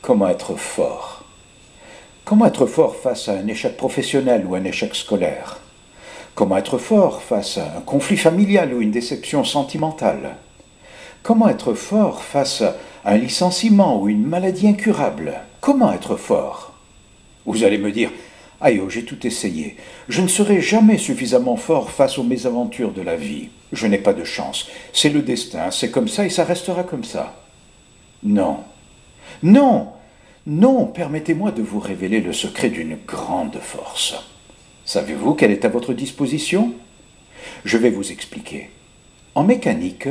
Comment être fort? Comment être fort face à un échec professionnel ou un échec scolaire? Comment être fort face à un conflit familial ou une déception sentimentale? Comment être fort face à un licenciement ou une maladie incurable? Comment être fort? Vous allez me dire, aïe, oh, j'ai tout essayé. Je ne serai jamais suffisamment fort face aux mésaventures de la vie. Je n'ai pas de chance. C'est le destin, c'est comme ça et ça restera comme ça. Non. Non. Non, permettez-moi de vous révéler le secret d'une grande force. Savez-vous qu'elle est à votre disposition? Je vais vous expliquer. En mécanique,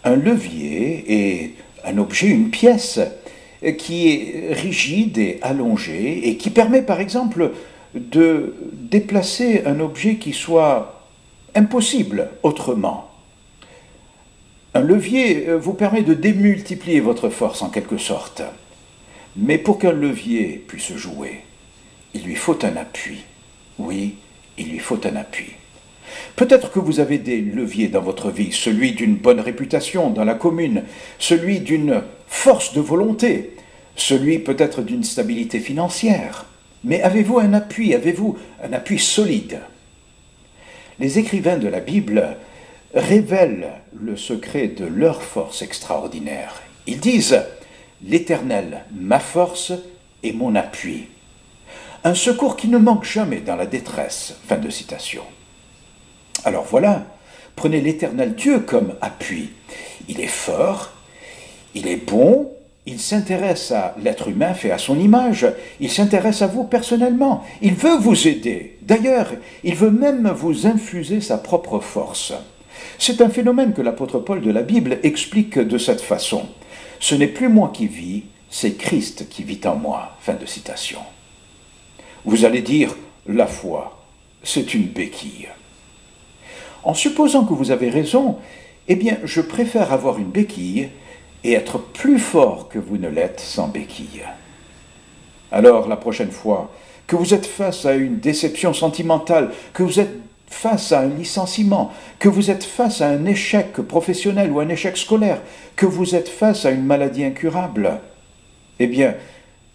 un levier est un objet, une pièce qui est rigide et allongée et qui permet par exemple de déplacer un objet qui soit impossible autrement. Un levier vous permet de démultiplier votre force en quelque sorte. Mais pour qu'un levier puisse jouer, il lui faut un appui. Oui, il lui faut un appui. Peut-être que vous avez des leviers dans votre vie, celui d'une bonne réputation dans la commune, celui d'une force de volonté, celui peut-être d'une stabilité financière. Mais avez-vous un appui solide? Les écrivains de la Bible révèlent le secret de leur force extraordinaire. Ils disent « L'Éternel, ma force et mon appui ». Un secours qui ne manque jamais dans la détresse. Fin de citation. Alors voilà, prenez l'Éternel Dieu comme appui. Il est fort, il est bon, il s'intéresse à l'être humain fait à son image, il s'intéresse à vous personnellement, il veut vous aider. D'ailleurs, il veut même vous infuser sa propre force. C'est un phénomène que l'apôtre Paul de la Bible explique de cette façon. Ce n'est plus moi qui vis, c'est Christ qui vit en moi. Fin de citation. Vous allez dire, la foi, c'est une béquille. En supposant que vous avez raison, eh bien, je préfère avoir une béquille et être plus fort que vous ne l'êtes sans béquille. Alors, la prochaine fois que vous êtes face à une déception sentimentale, que vous êtes face à un licenciement, que vous êtes face à un échec professionnel ou un échec scolaire, que vous êtes face à une maladie incurable, eh bien,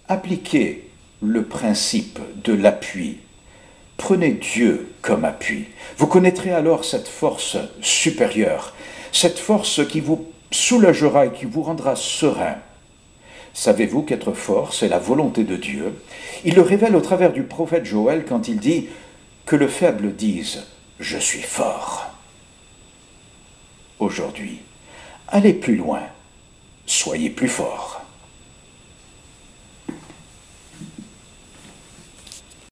appliquez le principe de l'appui. Prenez Dieu comme appui. Vous connaîtrez alors cette force supérieure, cette force qui vous soulagera et qui vous rendra serein. Savez-vous qu'être fort, c'est la volonté de Dieu? Il le révèle au travers du prophète Joël quand il dit que le faible dise « Je suis fort ». Aujourd'hui, allez plus loin, soyez plus fort.